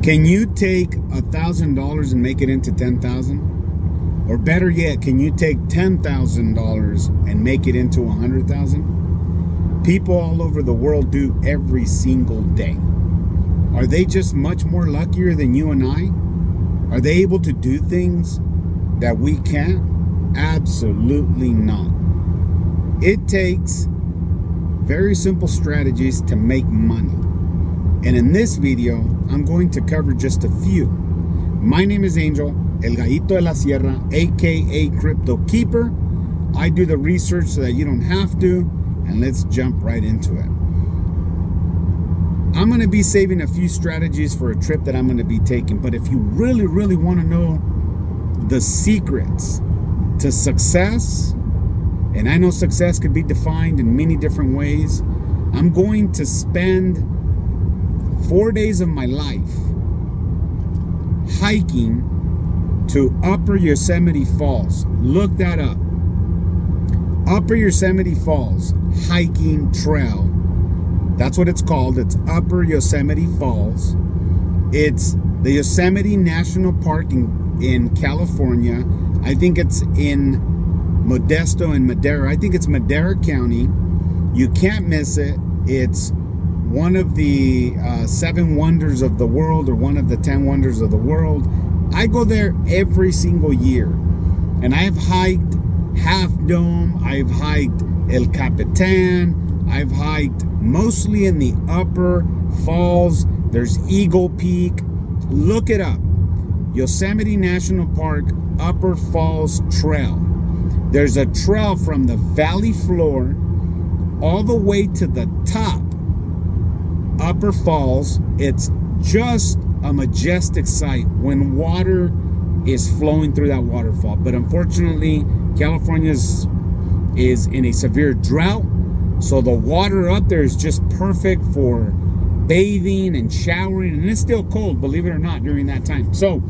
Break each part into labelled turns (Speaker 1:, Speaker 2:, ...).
Speaker 1: Can you take $1,000 and make it into 10,000? Or better yet, can you take $10,000 and make it into 100,000? People all over the world do every single day. Are they just much more luckier than you and I? Are they able to do things that we can't? Absolutely not. It takes very simple strategies to make money. And in this video, I'm going to cover just a few. My name is Angel, El Gallito de la Sierra, aka Crypto Keeper. I do the research so that you don't have to, and let's jump right into it. I'm going to be saving a few strategies for a trip that I'm going to be taking, but if you really want to know the secrets to success, and I know success could be defined in many different ways, I'm going to spend 4 days of my life hiking to Upper Yosemite Falls. Look that up. Upper Yosemite Falls hiking trail. That's what it's called. It's Upper Yosemite Falls. It's the Yosemite National Park in California. I think it's in Modesto and Madera. I think it's Madera County. You can't miss it. It's one of the 7 wonders of the world, or one of the 10 wonders of the world. I go there every single year, and I have hiked Half Dome, I've hiked El Capitan, I've hiked mostly in the upper falls. There's Eagle Peak. Look it up. Yosemite National Park Upper Falls Trail. There's a trail from the valley floor all the way to the top. Upper Falls. It's just a majestic sight when water is flowing through that waterfall. But unfortunately, California is in a severe drought, so the water up there is just perfect for bathing and showering, and it's still cold, believe it or not, during that time. So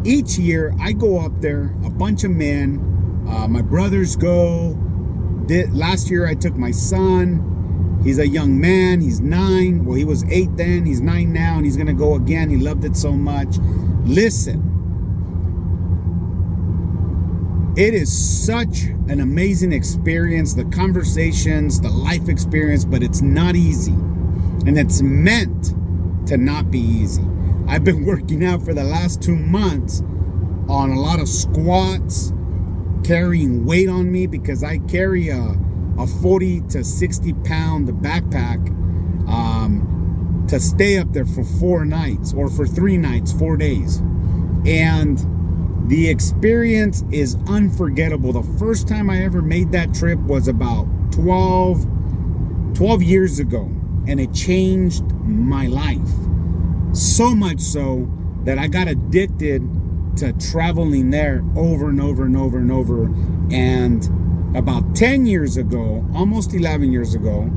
Speaker 1: each year I go up there, a bunch of men, my brothers go. Last year I took my son. He's a young man. He's 9. Well, he was 8 then. He's 9 now, and he's going to go again. He loved it so much. Listen, it is such an amazing experience. The conversations, the life experience, but it's not easy. And it's meant to not be easy. I've been working out for the last 2 months on a lot of squats, carrying weight on me, because I carry a 40 to 60 pound backpack to stay up there for 4 nights, or for 3 nights, 4 days. And the experience is unforgettable. The first time I ever made that trip was about 12 years ago, and it changed my life. So much so that I got addicted to traveling there over and over and over and over. And about 10 years ago, almost 11 years ago,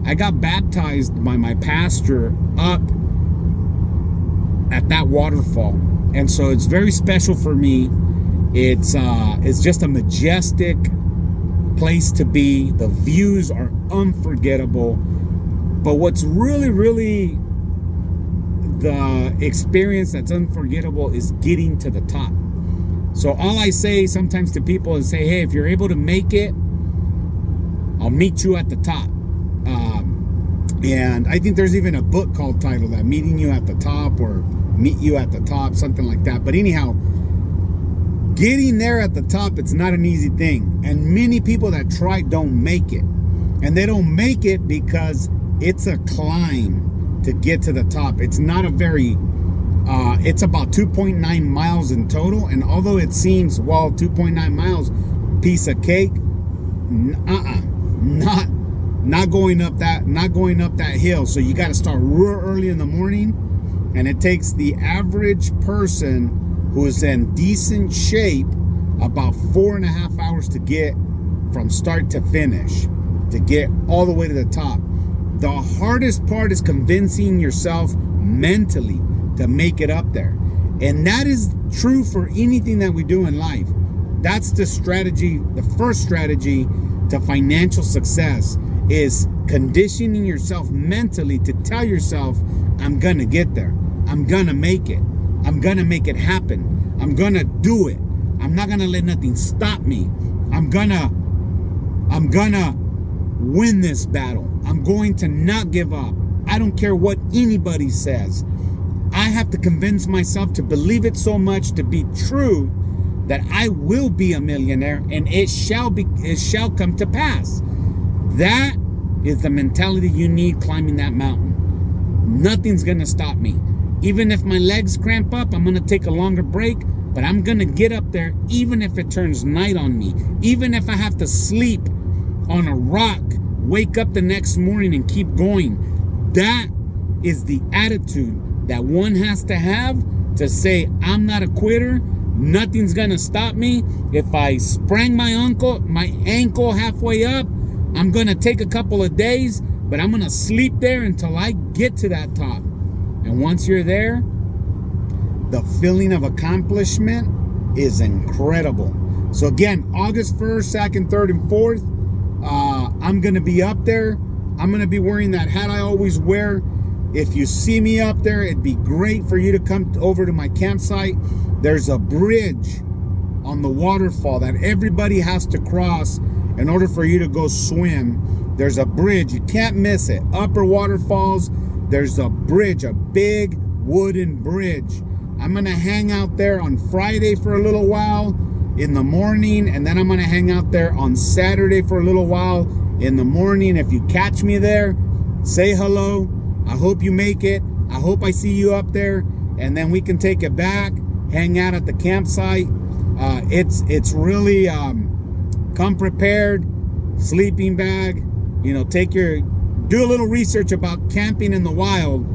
Speaker 1: I got baptized by my pastor up at that waterfall. And so it's very special for me. It's just a majestic place to be. The views are unforgettable. But what's really the experience that's unforgettable is getting to the top. So all I say sometimes to people is say, hey, if you're able to make it, I'll meet you at the top. And I think there's even a book called titled that, Meeting You at the Top, or Meet You at the Top, something like that. But anyhow, getting there at the top, it's not an easy thing. And many people that try don't make it. And they don't make it because it's a climb to get to the top. It's not a very, it's about 2.9 miles in total. And although it seems, well, 2.9 miles, piece of cake, not going up that hill. So you got to start real early in the morning, and it takes the average person who is in decent shape about 4.5 hours to get from start to finish, to get all the way to the top. The hardest part is convincing yourself mentally to make it up there. And that is true for anything that we do in life. That's the strategy. The first strategy to financial success is conditioning yourself mentally to tell yourself, I'm gonna get there. I'm gonna make it. I'm gonna make it happen. I'm gonna do it. I'm not gonna let nothing stop me. I'm gonna win this battle. I'm going to not give up. I don't care what anybody says. I have to convince myself to believe it so much to be true that I will be a millionaire, and it shall come to pass. That is the mentality you need climbing that mountain. Nothing's gonna stop me. Even if my legs cramp up, I'm gonna take a longer break, but I'm gonna get up there even if it turns night on me. Even if I have to sleep on a rock, wake up the next morning and keep going. That is the attitude that one has to have to say, I'm not a quitter. Nothing's gonna stop me. If I sprain my ankle halfway up, I'm gonna take a couple of days, but I'm gonna sleep there until I get to that top. And once you're there, the feeling of accomplishment is incredible. So again, August 1st, 2nd, 3rd, and 4th, I'm gonna be up there. I'm gonna be wearing that hat I always wear. If you see me up there, it'd be great for you to come over to my campsite. There's a bridge on the waterfall that everybody has to cross in order for you to go swim. There's a bridge, you can't miss it. Upper Waterfalls, there's a bridge, a big wooden bridge. I'm gonna hang out there on Friday for a little while in the morning, and then I'm gonna hang out there on Saturday for a little while in the morning. If you catch me there, say hello. I hope you make it. I hope I see you up there, and then we can take it back, hang out at the campsite. It's really come prepared, sleeping bag. You know, do a little research about camping in the wild.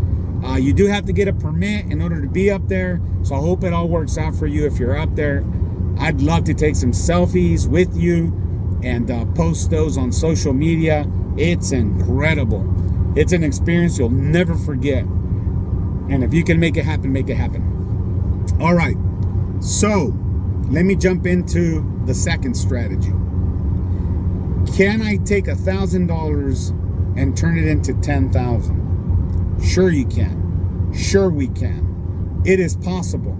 Speaker 1: You do have to get a permit in order to be up there. So I hope it all works out for you if you're up there. I'd love to take some selfies with you and post those on social media. It's incredible. It's an experience you'll never forget. And if you can make it happen, make it happen. All right. So let me jump into the second strategy. Can I take $1,000 and turn it into $10,000? Sure you can. Sure we can. It is possible.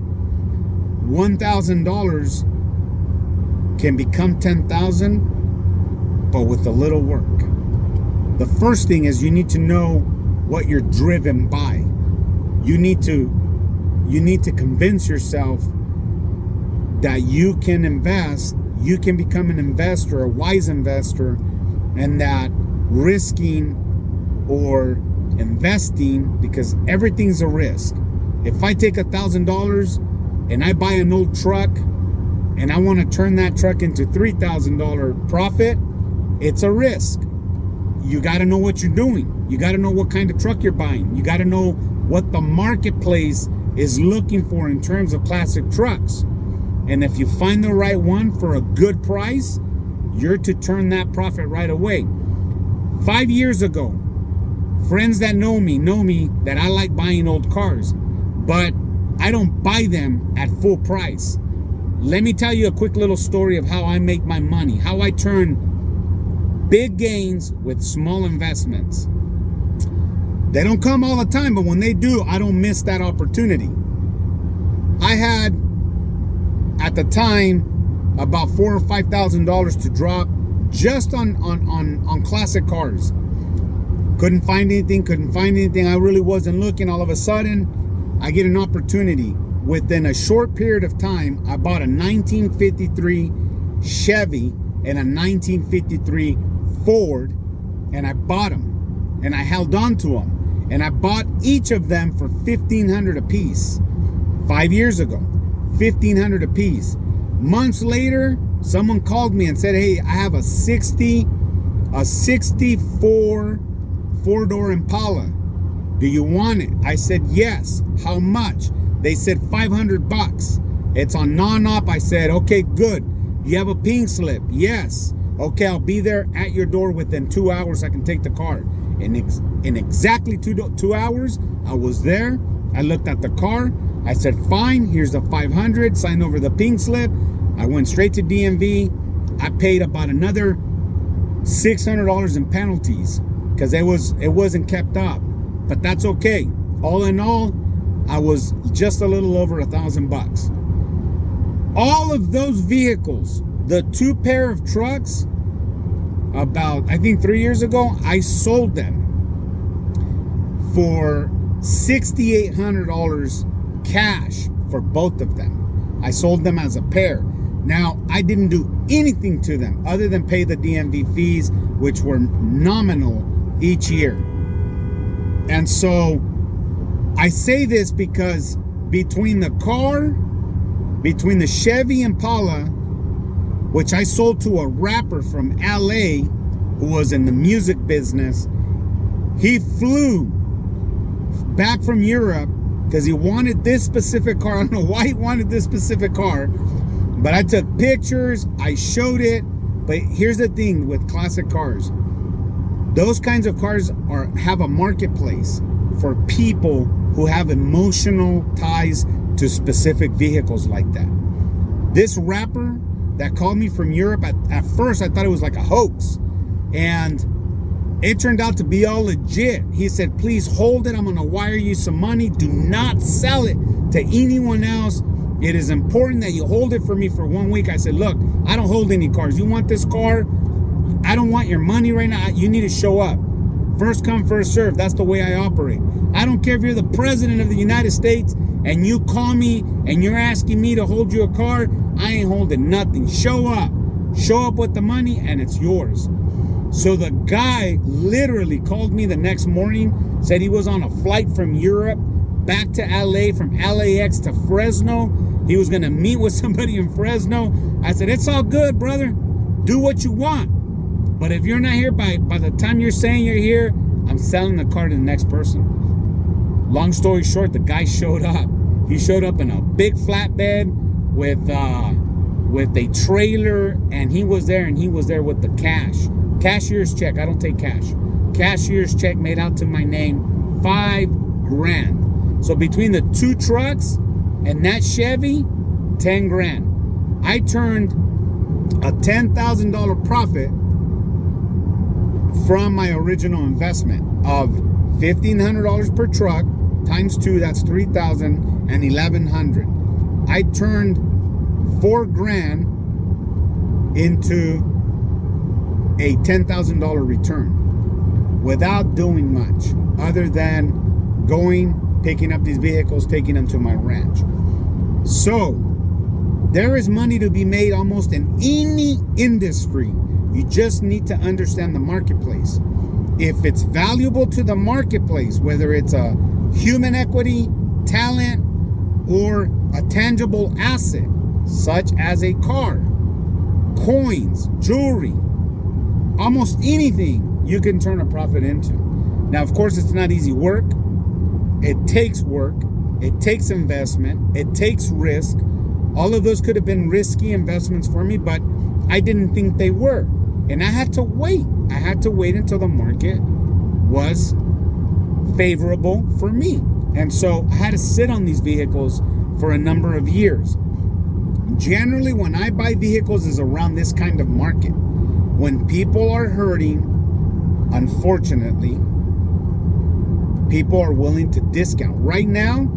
Speaker 1: $1,000 can become $10,000, but with a little work. The first thing is you need to know what you're driven by. You need to convince yourself that you can invest, you can become an investor, a wise investor, and that risking or investing, because everything's a risk. If I take $1,000 and I buy an old truck and I want to turn that truck into $3,000 profit, it's a risk. You got to know what you're doing. You got to know what kind of truck you're buying. You got to know what the marketplace is looking for in terms of classic trucks. And if you find the right one for a good price, you're to turn that profit right away. 5 years ago, friends that know me that I like buying old cars, but I don't buy them at full price. Let me tell you a quick little story of how I make my money, how I turn big gains with small investments. They don't come all the time, but when they do, I don't miss that opportunity. I had, at the time, about $4,000 or $5,000 to drop just on classic cars. Couldn't find anything. I really wasn't looking. All of a sudden, I get an opportunity. Within a short period of time, I bought a 1953 Chevy and a 1953 Ford, and I bought them, and I held on to them, and I bought each of them for $1,500 a piece. 5 years ago, $1,500 a piece. Months later, someone called me and said, "Hey, I have a 64 four-door Impala. Do you want it?" I said, "Yes." "How much?" They said $500. It's on non-op. I said, "Okay, good. You have a pink slip?" "Yes." "Okay, I'll be there at your door within 2 hours. I can take the car." In exactly 2 hours, I was there. I looked at the car. I said, "Fine, here's the $500. Sign over the pink slip." I went straight to DMV. I paid about another $600 in penalties because it wasn't kept up. But that's okay. All in all, I was just a little over $1,000. All of those vehicles, the 2 pair of trucks, about, I think 3 years ago, I sold them for $6,800 cash for both of them. I sold them as a pair. Now, I didn't do anything to them other than pay the DMV fees, which were nominal each year. And so I say this because between the Chevy Impala, which I sold to a rapper from LA who was in the music business, he flew back from Europe because he wanted this specific car. I don't know why he wanted this specific car, but I took pictures, I showed it. But here's the thing with classic cars. Those kinds of cars have a marketplace for people who have emotional ties to specific vehicles like that. This rapper that called me from Europe, at first I thought it was like a hoax. And it turned out to be all legit. He said, please hold it. I'm going to wire you some money. Do not sell it to anyone else. It is important that you hold it for me for 1 week. I said, look, I don't hold any cars. You want this car? I don't want your money right now. You need to show up. First come, first serve. That's the way I operate. I don't care if you're the president of the United States and you call me and you're asking me to hold you a car. I ain't holding nothing. Show up. Show up with the money and it's yours. So the guy literally called me the next morning, said he was on a flight from Europe back to LA, from LAX to Fresno. He was going to meet with somebody in Fresno. I said, it's all good, brother. Do what you want. But if you're not here by the time you're saying you're here, I'm selling the car to the next person. Long story short, the guy showed up. He showed up in a big flatbed with a trailer, and he was there with the cash. Cashier's check. I don't take cash. Cashier's check made out to my name, $5,000. So between the 2 trucks and that Chevy, $10,000. I turned a $10,000 profit from my original investment of $1,500 per truck times 2, that's $3,000 and $1,100. I turned $4,000 into a $10,000 return without doing much other than picking up these vehicles, taking them to my ranch. So there is money to be made almost in any industry. You just need to understand the marketplace. If it's valuable to the marketplace, whether it's a human equity, talent, or a tangible asset, such as a car, coins, jewelry, almost anything you can turn a profit into. Now, of course, it's not easy work. It takes work. It takes investment. It takes risk. All of those could have been risky investments for me, but I didn't think they were. And I had to wait. I had to wait until the market was favorable for me. And so I had to sit on these vehicles for a number of years. Generally, when I buy vehicles is around this kind of market. When people are hurting, unfortunately, people are willing to discount. Right now,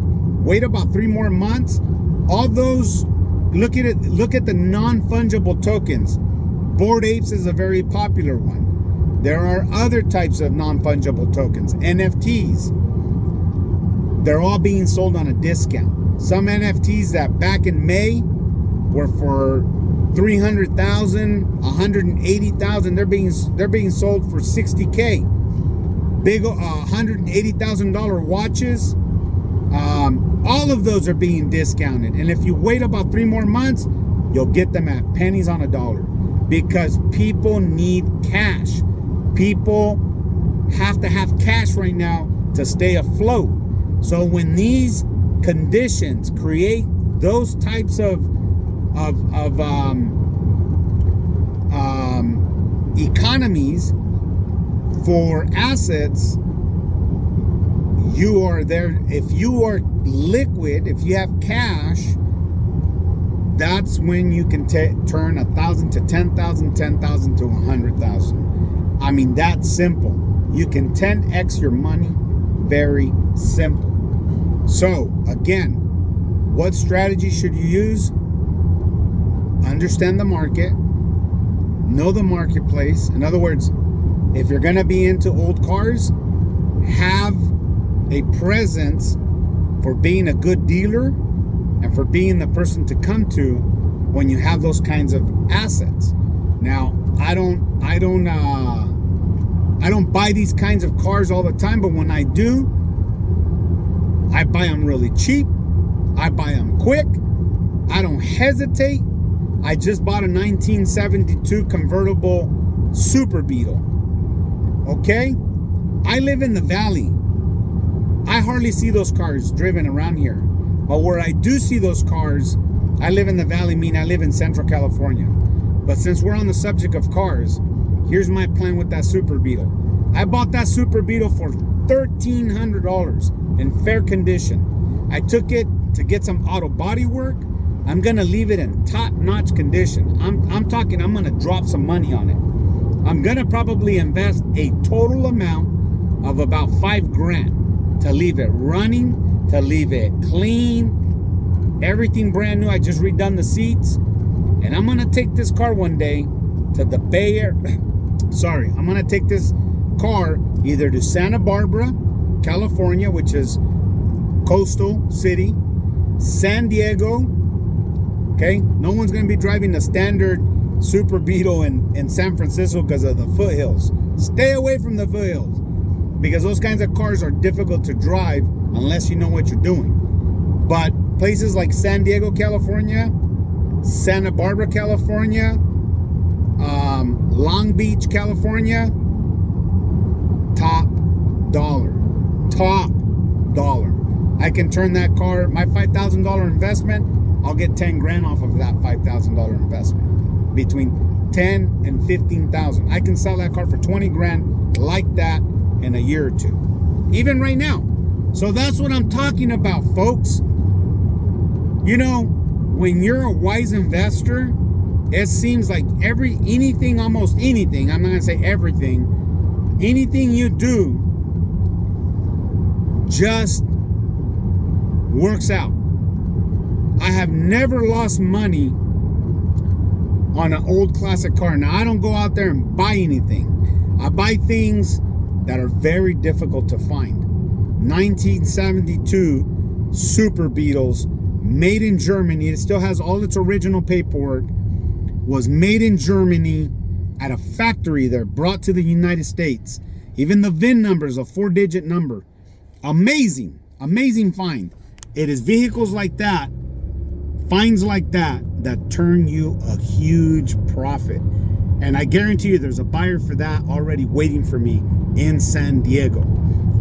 Speaker 1: wait about 3 more months. All those, look at it. Look at the non-fungible tokens. Bored Apes is a very popular one. There are other types of non-fungible tokens, NFTs. They're all being sold on a discount. Some NFTs that back in May were for $300,000, $180,000. They're being sold for $60K. Big $180,000 watches. All of those are being discounted. And if you wait about 3 more months, you'll get them at pennies on a dollar. Because people need cash. People have to have cash right now to stay afloat. So when these conditions create those types of economies for assets, you are there. If you are liquid, if you have cash, that's when you can turn 1,000 to 10,000, 10,000 to 100,000. I mean, that's simple. You can 10x your money. Very simple. So again, what strategy should you use? Understand the market, know the marketplace. In other words, if you're going to be into old cars, have a presence for being a good dealer and for being the person to come to when you have those kinds of assets. Now, I don't buy these kinds of cars all the time, but when I do, I buy them really cheap. I buy them quick. I don't hesitate. I just bought a 1972 convertible Super Beetle. Okay? I live in the valley. I hardly see those cars driven around here. But where I do see those cars, I live in the valley, meaning I live in Central California. But since we're on the subject of cars, here's my plan with that Super Beetle. I bought that Super Beetle for $1,300 in fair condition. I took it to get some auto body work. I'm gonna leave it in top-notch condition. I'm talking, I'm gonna drop some money on it. I'm gonna probably invest a total amount of about $5,000 to leave it running, to leave it clean, everything brand new. I just redone the seats, and I'm gonna take this car one day to the Bay Area. Sorry, I'm gonna take this car either to Santa Barbara, California, which is coastal city, San Diego. Okay, no one's gonna be driving the standard Super Beetle in San Francisco because of the foothills. Stay away from the foothills because those kinds of cars are difficult to drive unless you know what you're doing. But places like San Diego, California, Santa Barbara, California, Long Beach, California, top dollar. I can turn that car, my $5,000 investment, I'll get $10,000 off of that $5,000 investment. Between 10 and 15,000. I can sell that car for 20 grand like that in a year or two. Even right now. So that's what I'm talking about, folks. You know, when you're a wise investor, it seems like almost anything, I'm not gonna say everything, anything you do just works out. I have never lost money on an old classic car. Now, I don't go out there and buy anything. I buy things that are very difficult to find. 1972 Super Beetles, made in Germany. It still has all its original paperwork. Was made in Germany at a factory there, brought to the United States. Even the VIN number is a 4-digit number. Amazing, amazing find. It is vehicles like that, finds like that turn you a huge profit. And I guarantee you there's a buyer for that already waiting for me in San Diego.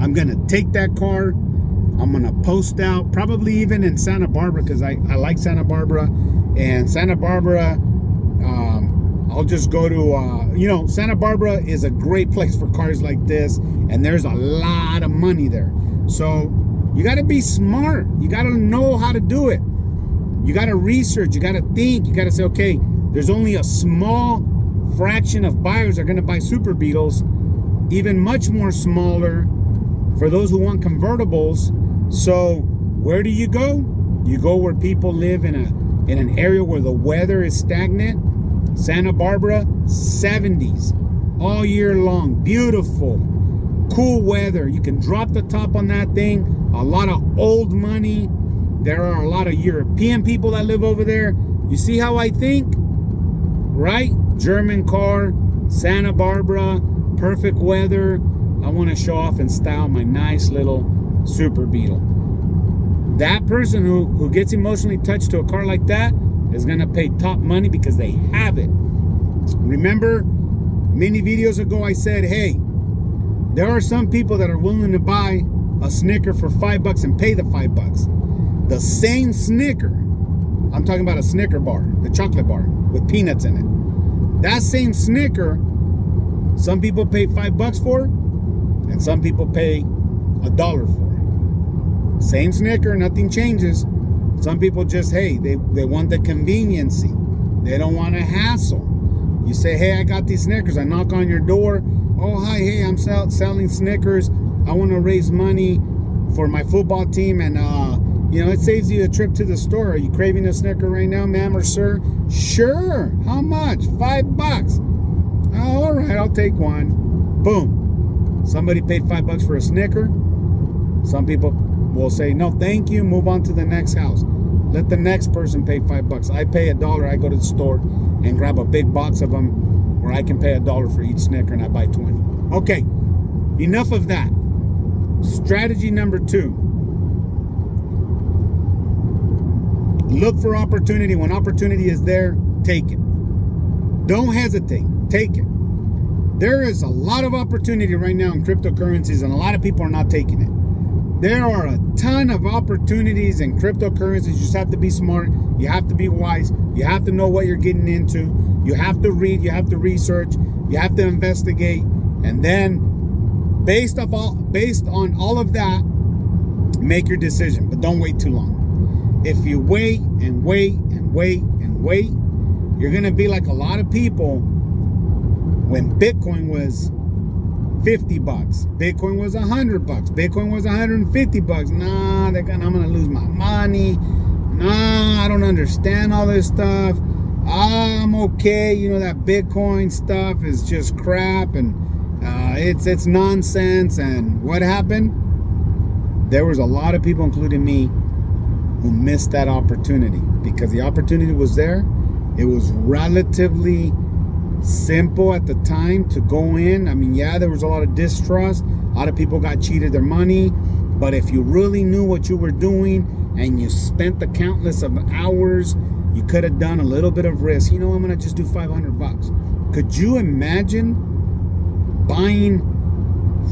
Speaker 1: I'm gonna take that car, I'm gonna post out, probably even in Santa Barbara, because I like Santa Barbara. And Santa Barbara, I'll just go to, Santa Barbara is a great place for cars like this, and there's a lot of money there. So you gotta be smart, you gotta know how to do it. You got to research, you got to think, you got to say, okay, there's only a small fraction of buyers that are going to buy Super Beetles, even much more smaller for those who want convertibles. So where do you go? You go where people live in an area where the weather is stagnant. Santa Barbara, 70s all year long, beautiful, cool weather. You can drop the top on that thing, a lot of old money. There are a lot of European people that live over there. You see how I think? Right? German car, Santa Barbara, perfect weather. I want to show off and style my nice little Super Beetle. That person who gets emotionally touched to a car like that is going to pay top money because they have it. Remember, many videos ago I said, hey, there are some people that are willing to buy a Snicker for $5 and pay the $5. The same Snicker, I'm talking about a Snicker bar, the chocolate bar with peanuts in it. That same Snicker, some people pay $5 for, and some people pay $1 for. Same Snicker, nothing changes. Some people just, hey, they want the conveniency. They don't want a hassle. You say, hey, I got these Snickers. I knock on your door. Oh, hi, hey, I'm selling Snickers. I want to raise money for my football team, and it saves you a trip to the store. Are you craving a Snicker right now, ma'am or sir? Sure. How much? $5. Oh, all right, I'll take one. Boom. Somebody paid $5 for a Snicker. Some people will say, no, thank you, move on to the next house. Let the next person pay $5. I pay $1. I go to the store and grab a big box of them, where I can pay $1 for each Snicker, and I buy 20. Okay, enough of that. Strategy number 2. Look for opportunity. When opportunity is there, take it. Don't hesitate. Take it. There is a lot of opportunity right now in cryptocurrencies, and a lot of people are not taking it. There are a ton of opportunities in cryptocurrencies. You just have to be smart. You have to be wise. You have to know what you're getting into. You have to read. You have to research. You have to investigate. And then, based on all of that, make your decision. But don't wait too long. If you wait and wait and wait and wait, you're going to be like a lot of people when Bitcoin was $50. Bitcoin was $100. Bitcoin was $150. Nah, I'm going to lose my money. Nah, I don't understand all this stuff. I'm okay. That Bitcoin stuff is just crap, and it's nonsense. And what happened? There was a lot of people, including me, who missed that opportunity, because the opportunity was there. It was relatively simple at the time to go in. I mean, yeah, there was a lot of distrust. A lot of people got cheated their money. But if you really knew what you were doing and you spent the countless of hours, you could have done a little bit of risk. I'm going to just do $500. Could you imagine buying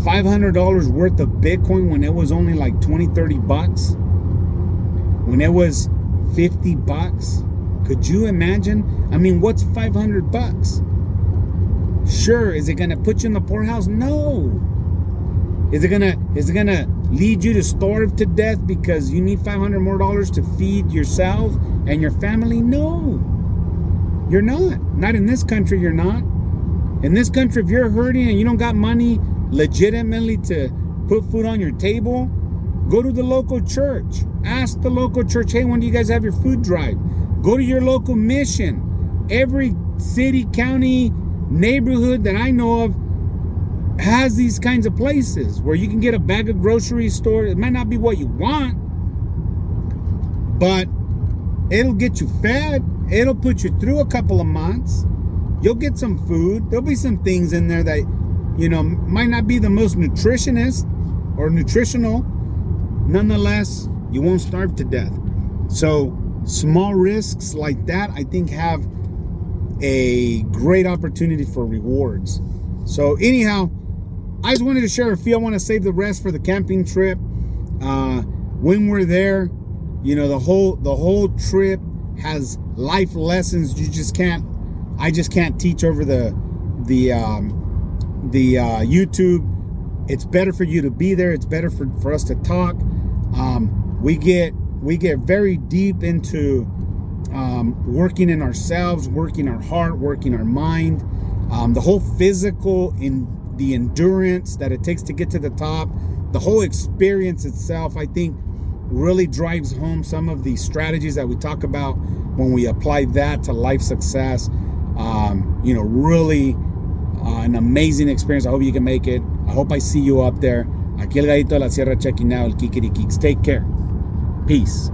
Speaker 1: $500 worth of Bitcoin when it was only like $20-$30? When it was $50? Could you imagine? I mean, what's $500? Sure, is it gonna put you in the poorhouse? No. Is it gonna lead you to starve to death because you need $500 more to feed yourself and your family? No. You're not. Not in this country, you're not. In this country, if you're hurting and you don't got money legitimately to put food on your table, go to the local church. Ask the local church, hey, when do you guys have your food drive? Go to your local mission. Every city, county, neighborhood that I know of has these kinds of places where you can get a bag of grocery store. It might not be what you want, but it'll get you fed. It'll put you through a couple of months. You'll get some food. There'll be some things in there that, might not be the most nutritionist or nutritional. Nonetheless, you won't starve to death. So small risks like that, I think, have a great opportunity for rewards. So anyhow, I just wanted to share a few. I want to save the rest for the camping trip. When we're there, the whole trip has life lessons I just can't teach over the YouTube. It's better for you to be there. It's better for us to talk. We get very deep into working in ourselves, working our heart, working our mind, the whole physical, in the endurance that it takes to get to the top, the whole experience itself, I think, really drives home some of the strategies that we talk about when we apply that to life success. Really an amazing experience. I hope you can make it. I hope I see you up there. Aquí el Gallito de la Sierra checking out, el Kikiri Kicks. Take care. Peace.